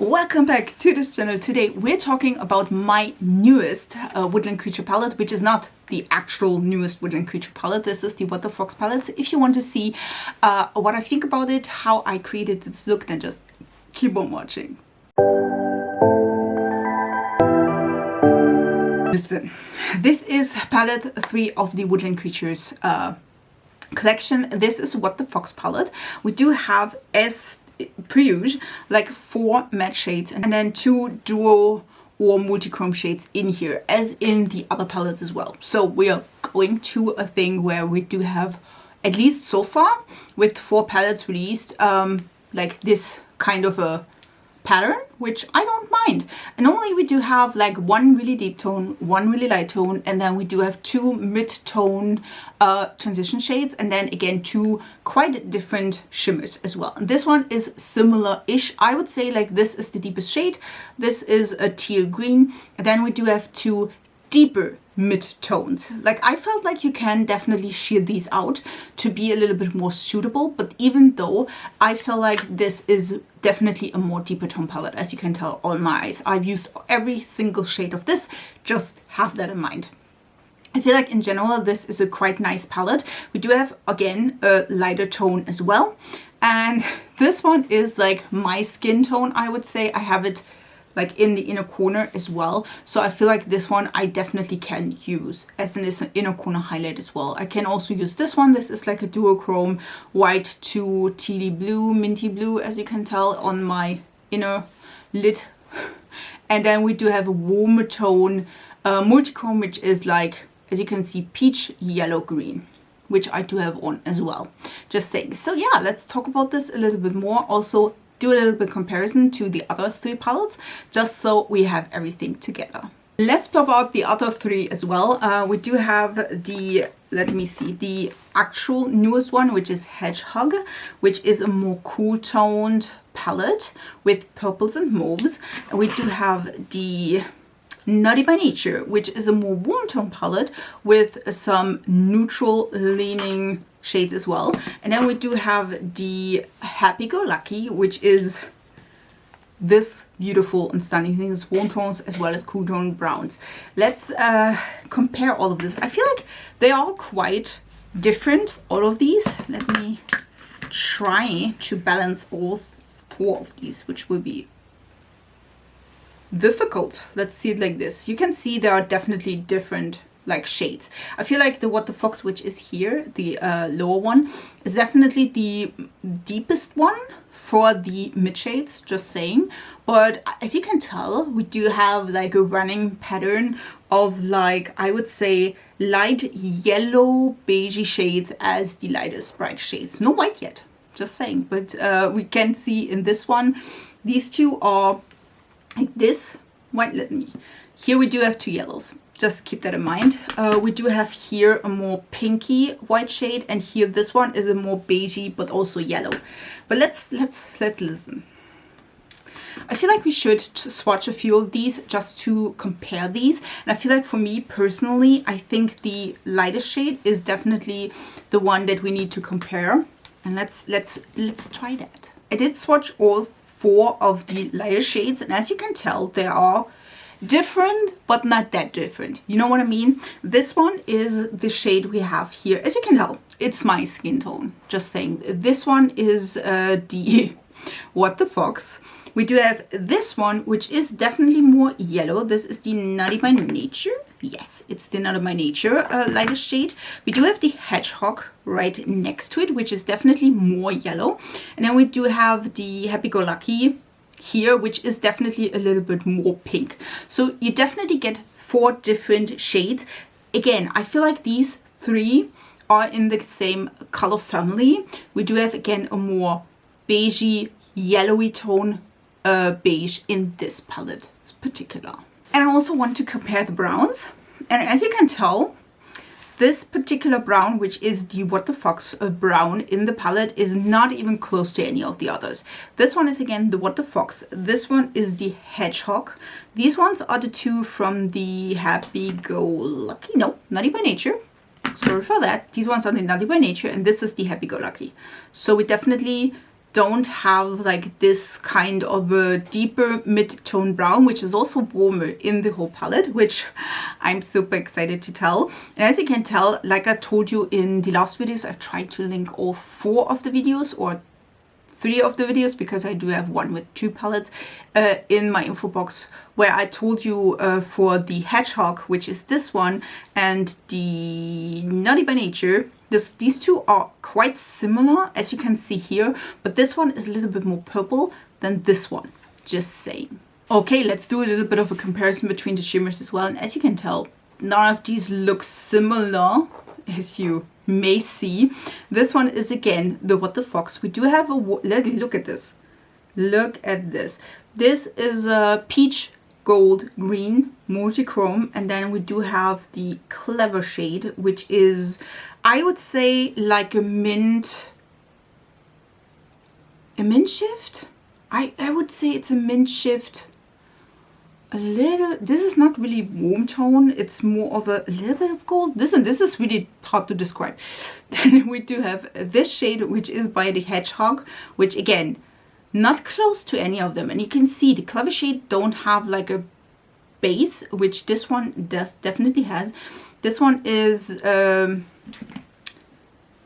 Welcome back to this channel. Today we're talking about my newest Woodland Creature palette, which is not the actual newest Woodland Creature palette. This is the What the Fox palette. If you want to see what I think about it, how I created this look, then just keep on watching. Listen, this is palette 3 of the Woodland Creatures collection. This is What the Fox palette. We do have, as per usual, like 4 matte shades and then 2 duo or multi-chrome shades in here, as in the other palettes as well. So we are going to a thing where we do have, at least so far, with 4 palettes released, like this kind of a pattern, which I don't mind. And normally we do have like 1 really deep tone, 1 really light tone, and then we do have 2 mid-tone transition shades, and then again 2 quite different shimmers as well. And this one is similar-ish. I would say like this is the deepest shade, this is a teal green, and then we do have 2 deeper mid-tones. Like, I felt like you can definitely shear these out to be a little bit more suitable, but even though I feel like this is definitely a more deeper tone palette, as you can tell on my eyes. I've used every single shade of this, just have that in mind. I feel like in general this is a quite nice palette. We do have, again, a lighter tone as well, and this one is like my skin tone, I would say. I have it like in the inner corner as well, so I feel like this one I definitely can use as an inner corner highlight as well. I can also use this one. This is like a duochrome white to tealy blue, minty blue, as you can tell on my inner lid. And then we do have a warmer tone multichrome, which is like, as you can see, peach, yellow, green, which I do have on as well. Just saying. So yeah, let's talk about this a little bit more. Also do a little bit comparison to the other 3 palettes, just so we have everything together. Let's plop out the other 3 as well. We do have the, let me see, the actual newest one, which is Hedge-Hug, which is a more cool toned palette with purples and mauves. And we do have the Naughty by Nature, which is a more warm tone palette with some neutral leaning shades as well. And then we do have the Happy Go Lucky, which is this beautiful and stunning thing. It's warm tones as well as cool tone browns. Let's compare all of this. I feel like they are quite different, all of these. Let me try to balance all 4 of these, which will be difficult. Let's see it like this. You can see there are definitely different like shades. I feel like the What the Fox, which is here, the lower one, is definitely the deepest one for the mid shades, just saying. But as you can tell, we do have like a running pattern of, like, I would say light yellow beigey shades as the lightest bright shades. No white yet, just saying. But we can see in this one, these 2 are like this white. Let me, here we do have 2 yellows. Just keep that in mind. We do have here a more pinky white shade, and here this one is a more beigey but also yellow. But let's listen. I feel like we should swatch a few of these just to compare these. And I feel like for me personally, I think the lightest shade is definitely the one that we need to compare. And let's try that. I did swatch all 4 of the lighter shades, and as you can tell, they are different, but not that different. You know what I mean? This one is the shade we have here. As you can tell, it's my skin tone. Just saying. This one is the What the Fox. We do have this one, which is definitely more yellow. This is the Naughty by Nature. Yes, it's the Naughty by Nature lightest shade. We do have the Hedge-Hug right next to it, which is definitely more yellow. And then we do have the Happy Go Lucky here, which is definitely a little bit more pink. So you definitely get 4 different shades. Again, I feel like these 3 are in the same color family. We do have, again, a more beigey, yellowy tone beige in this palette in particular. And I also want to compare the browns. And as you can tell, this particular brown, which is the What the Fox brown in the palette, is not even close to any of the others. This one is, again, the What the Fox. This one is the Hedge-Hug. These ones are the 2 from the Happy Go Lucky. No, Naughty by Nature. Sorry for that. These ones are the Naughty by Nature, and this is the Happy Go Lucky. So we definitely don't have like this kind of a deeper mid-tone brown, which is also warmer in the whole palette, which I'm super excited to tell. And as you can tell, like I told you in the last videos, I've tried to link all 4 of the videos or 3 of the videos, because I do have one with 2 palettes in my info box, where I told you for the Hedge-Hug, which is this one, and the Naughty by Nature, these 2 are quite similar, as you can see here, but this one is a little bit more purple than this one, just saying. Okay, let's do a little bit of a comparison between the shimmers as well, and as you can tell, none of these look similar, as you may see. This one is again the What the Fox. We do have a look at this. Look at this. This is a peach gold green multi-chrome, and then we do have the Clever shade, which is, I would say, like a mint shift. I would say it's a mint shift. A little, this is not really warm tone, it's more of a little bit of gold. This is really hard to describe. Then we do have this shade, which is by the Hedge-Hug, which again, not close to any of them. And you can see the Clever shade don't have like a base, which this one definitely has. This one is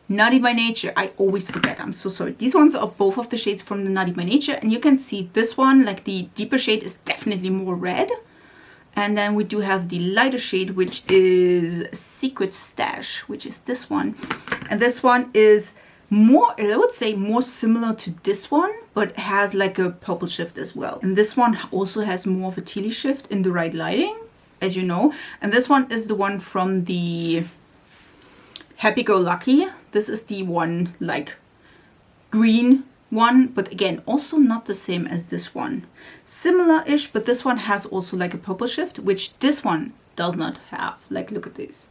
Naughty by Nature. I always forget, I'm so sorry. These ones are both of the shades from the Naughty by Nature, and you can see this one, like the deeper shade, is definitely more red. And then we do have the lighter shade, which is Secret Stash, which is this one. And this one is more, I would say, more similar to this one, but has like a purple shift as well. And this one also has more of a tealy shift in the right lighting, as you know. And this one is the one from the Happy Go Lucky. This is the one like green one, but again, also not the same as this one. Similar-ish, but this one has also like a purple shift, which this one does not have. Like, look at this.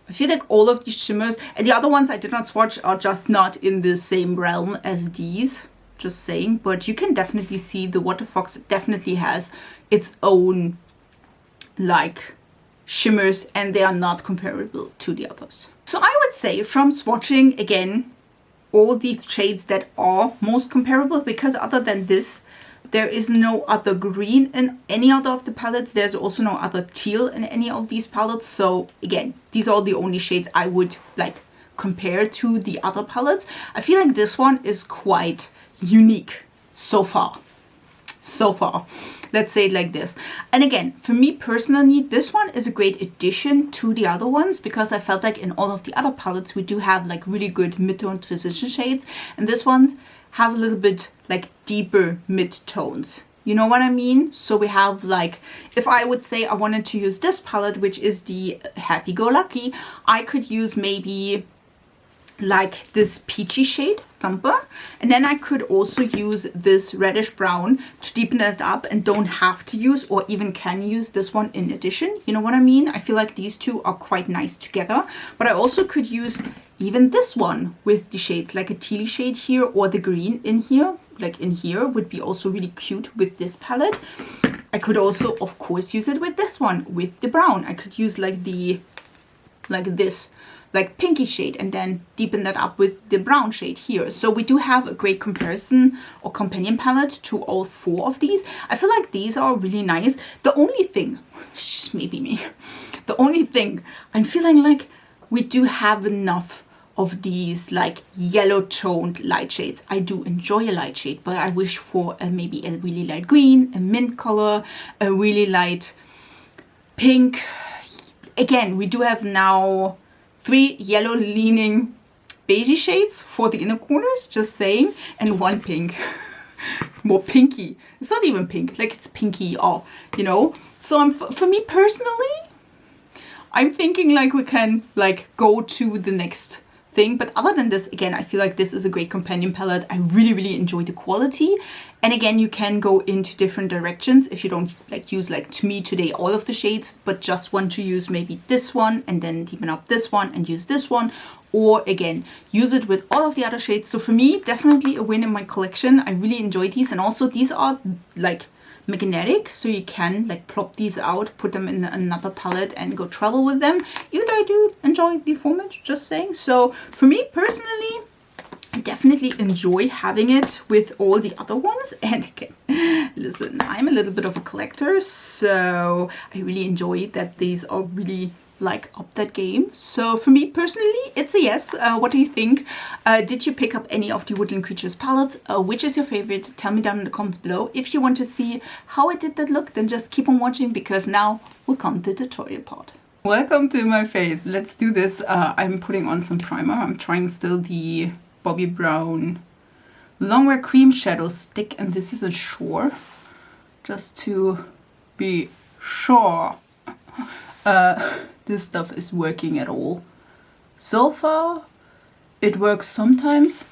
I feel like all of these shimmers, and the other ones I did not swatch, are just not in the same realm as these. Just saying, but you can definitely see the What the Fox definitely has its own like shimmers, and they are not comparable to the others. So I would say from swatching, again, all these shades that are most comparable, because other than this, there is no other green in any other of the palettes. There's also no other teal in any of these palettes. So again, these are the only shades I would like compare to the other palettes. I feel like this one is quite unique so far. Let's say it like this. And again, for me personally, this one is a great addition to the other ones, because I felt like in all of the other palettes we do have like really good mid-tone transition shades, and this one has a little bit like deeper mid-tones. You know what I mean? So we have like, if I would say I wanted to use this palette, which is the Happy Go Lucky, I could use maybe like this peachy shade, Thumper, and then I could also use this reddish brown to deepen it up, and don't have to use, or even can use, this one in addition. You know what I mean? I feel like these two are quite nice together, but I also could use even this one with the shades, like a teal shade here, or the green in here, like in here would be also really cute with this palette. I could also, of course, use it with this one, with the brown. I could use like the, like this, like pinky shade, and then deepen that up with the brown shade here. So we do have a great comparison or companion palette to all 4 of these. I feel like these are really nice. The only thing, just maybe me, the only thing, I'm feeling like we do have enough of these like yellow toned light shades. I do enjoy a light shade, but I wish for maybe a really light green, a mint color, a really light pink. Again, we do have now 3 yellow leaning beige shades for the inner corners, just saying, and 1 pink. More pinky. It's not even pink, like it's pinky, or, you know. So for me personally, I'm thinking like we can like go to the next thing. But other than this, again, I feel like this is a great companion palette. I really enjoy the quality. And again, you can go into different directions if you don't like use, like to me today, all of the shades, but just want to use maybe this one and then deepen up this one and use this one. Or again, use it with all of the other shades. So for me, definitely a win in my collection. I really enjoy these. And also these are like magnetic, so you can like plop these out, put them in another palette and go travel with them. Even though I do enjoy the format, just saying. So for me personally, I definitely enjoy having it with all the other ones. And again, listen, I'm a little bit of a collector, so I really enjoy that these are really like up that game. So for me personally, it's a yes. What do you think? Did you pick up any of the Woodland Creatures palettes? Which is your favorite? Tell me down in the comments below. If you want to see how I did that look, then just keep on watching, because now will come the tutorial part. Welcome to my face. Let's do this. I'm putting on some primer. I'm trying still the Bobbi Brown Longwear Cream Shadow Stick, and this is a Shore, just to be sure this stuff is working at all. So far it works sometimes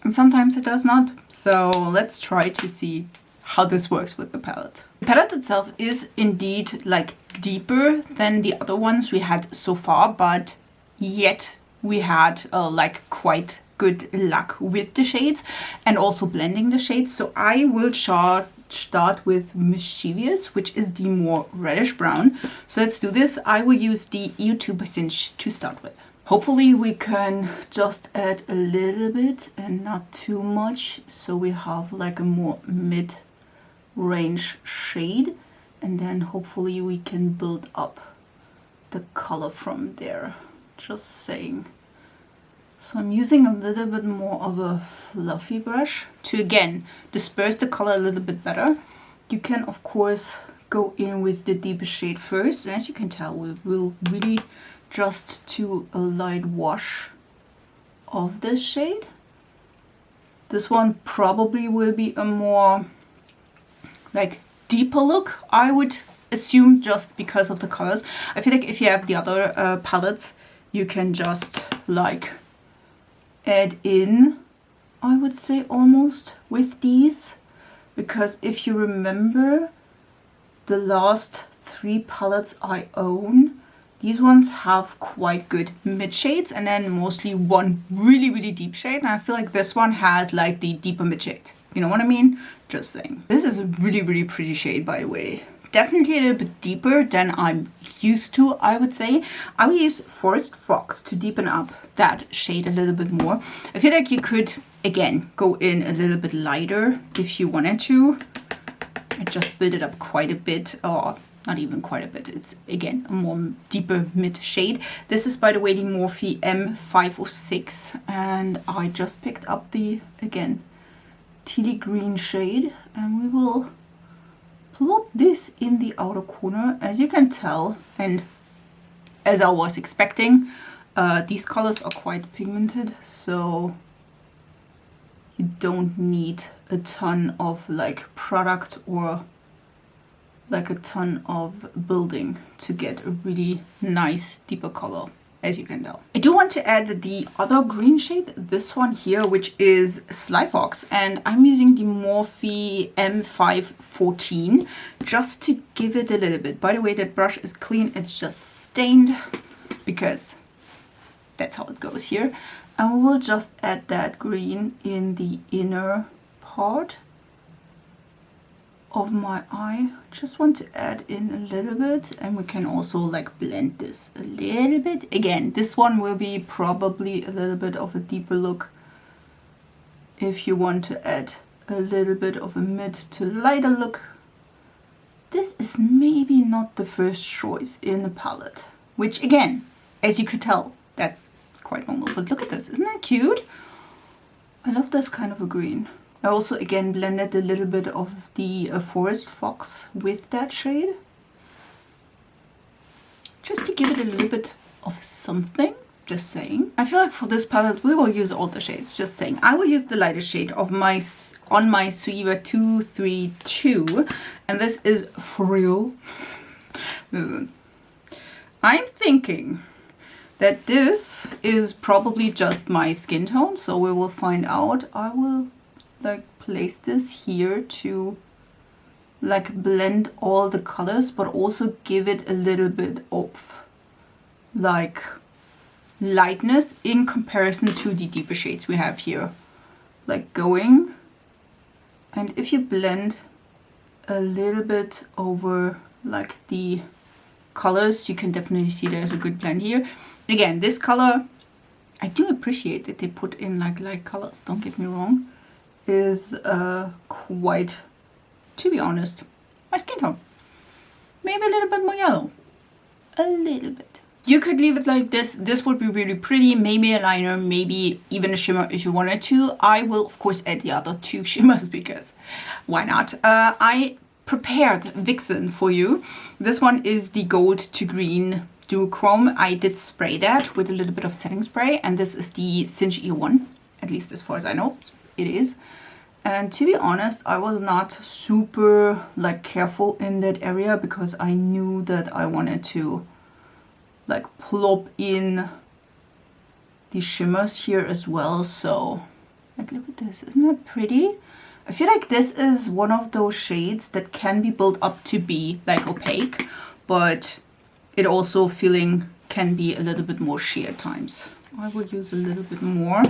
and sometimes it does not, so let's try to see how this works with the palette. The palette itself is indeed like deeper than the other ones we had so far, but yet we had like quite good luck with the shades and also blending the shades. So I will start with Mischievous, which is the more reddish brown. So let's do this. I will use the EU2 by Cinch to start with. Hopefully we can just add a little bit and not too much, so we have like a more mid-range shade, and then hopefully we can build up the color from there. Just saying. So I'm using a little bit more of a fluffy brush to again disperse the color a little bit better. You can of course go in with the deepest shade first, and as you can tell, we will really just do a light wash of this shade. This one probably will be a more like deeper look, I would assume, just because of the colors. I feel like if you have the other palettes, you can just like add in, I would say, almost with these, because if you remember the last 3 palettes I own, these ones have quite good mid shades and then mostly one really deep shade, and I feel like this one has like the deeper mid shade. You know what I mean? Just saying. This is a really pretty shade, by the way. Definitely a little bit deeper than I'm used to, I would say. I will use Forest Fox to deepen up that shade a little bit more. I feel like you could, again, go in a little bit lighter if you wanted to. I just built it up quite a bit, or not even quite a bit. It's, again, a more deeper mid shade. This is, by the way, the Morphe M506, and I just picked up the, again, tealy green shade, and we will plop this in the outer corner. As you can tell, and as I was expecting, these colors are quite pigmented, so you don't need a ton of like product or like a ton of building to get a really nice deeper color, as you can tell. I do want to add the other green shade, this one here, which is Sly Fox, and I'm using the Morphe M514 just to give it a little bit. By the way, that brush is clean, it's just stained, because that's how it goes here. And we will just add that green in the inner part of my eye. Just want to add in a little bit, and we can also like blend this a little bit. Again, this one will be probably a little bit of a deeper look if you want to add a little bit of a mid to lighter look. This is maybe not the first choice in a palette, which again, as you could tell, that's quite normal. But look at this, isn't that cute? I love this kind of a green. I also again blended a little bit of the Forest Fox with that shade, just to give it a little bit of something, just saying. I feel like for this palette we will use all the shades, just saying. I will use the lighter shade of my SOCIA 232, and this is for real. Listen, I'm thinking that this is probably just my skin tone, so we will find out. I will like place this here to like blend all the colors, but also give it a little bit of like lightness in comparison to the deeper shades we have here, like going. And if you blend a little bit over like the colors, you can definitely see there's a good blend here. Again, this color I do appreciate that they put in like light colors, don't get me wrong, is quite, to be honest, my skin tone. Maybe a little bit more yellow. A little bit. You could leave it like this. This would be really pretty. Maybe a liner, maybe even a shimmer if you wanted to. I will, of course, add the other 2 shimmers because why not? I prepared Vixen for you. This one is the gold to green duochrome. I did spray that with a little bit of setting spray, and this is the Cinch E1, at least as far as I know. It is. And to be honest, I was not super like careful in that area because I knew that I wanted to like plop in the shimmers here as well. So like, look at this, isn't that pretty? I feel like this is one of those shades that can be built up to be like opaque, but it also feeling can be a little bit more sheer at times. I would use a little bit more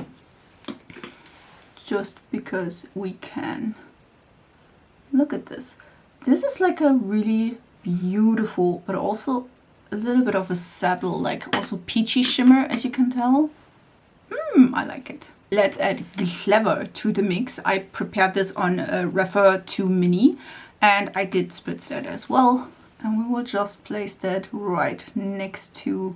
just because we can. Look at this. This is like a really beautiful, but also a little bit of a subtle, like also peachy shimmer, as you can tell. I like it. Let's add Clever to the mix. I prepared this on a Refer 2 Mini, and I did spritz that as well. And we will just place that right next to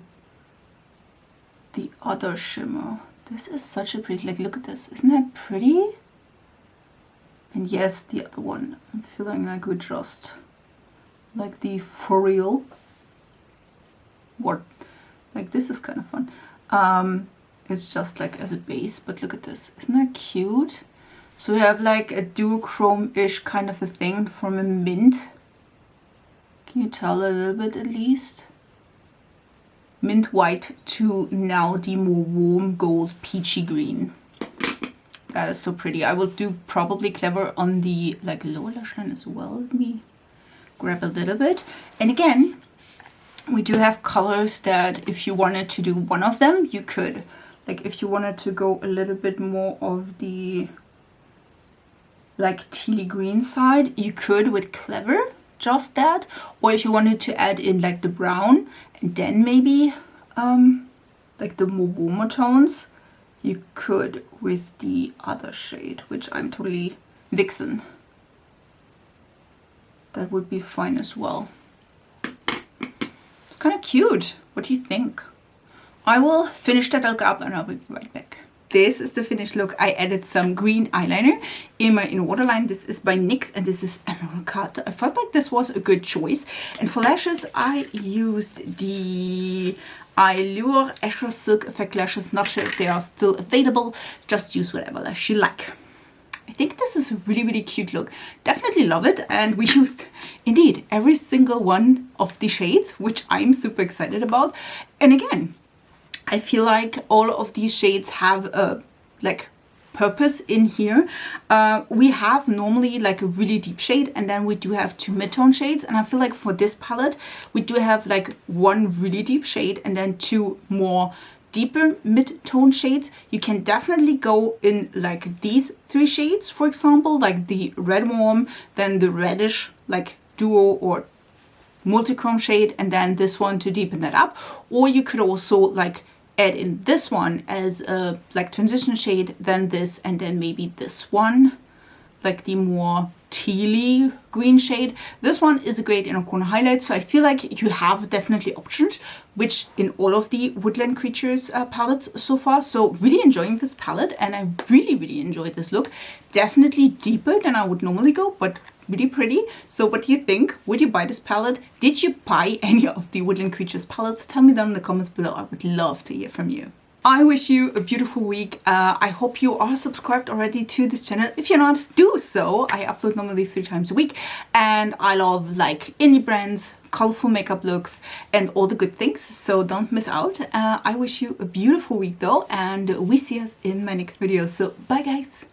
the other shimmer. This is such a pretty, like, look at this. Isn't that pretty? And yes, the other one. I'm feeling like we just, like the for real. What? Like, this is kind of fun. It's just like as a base, but look at this. Isn't that cute? So we have like a duochrome-ish kind of a thing from a mint. Can you tell a little bit at least? Mint white to now the more warm gold peachy green. That is so pretty. I will do probably Clever on the like lower lash line as well. Let me grab a little bit. And again, we do have colors that if you wanted to do one of them, you could. Like if you wanted to go a little bit more of the like tealy green side, you could with Clever, just that. Or if you wanted to add in like the brown and then maybe like the more warmer tones, you could with the other shade, which I'm totally Vixen. That would be fine as well. It's kind of cute. What do you think? I will finish that look up and I'll be right back. This is the finished look. I added some green eyeliner in my inner waterline. This is by NYX and this is Emerald Cut. I felt like this was a good choice. And for lashes, I used the Allure Escher Silk Effect lashes. Not sure if they are still available. Just use whatever lash you like. I think this is a really, really cute look. Definitely love it. And we used, indeed, every single one of the shades, which I'm super excited about. And again, I feel like all of these shades have a like purpose in here. We have normally like a really deep shade and then we do have 2 mid-tone shades. And I feel like for this palette, we do have like 1 really deep shade and then 2 more deeper mid-tone shades. You can definitely go in like these 3 shades, for example, like the red warm, then the reddish like duo or multichrome shade, and then this one to deepen that up. Or you could also like add in this one as a like transition shade, then this, and then maybe this one, like the more tealy green shade. This one is a great inner corner highlight, so I feel like you have definitely options, which in all of the Woodland Creatures palettes so far. So really enjoying this palette, and I really enjoyed this look. Definitely deeper than I would normally go, but really pretty. So what do you think? Would you buy this palette? Did you buy any of the Woodland Creatures palettes? Tell me down in the comments below. I would love to hear from you. I wish you a beautiful week. I hope you are subscribed already to this channel. If you're not, do so. I upload normally 3 times a week and I love like indie brands, colorful makeup looks and all the good things. So don't miss out. I wish you a beautiful week though, and we see us in my next video. So bye guys.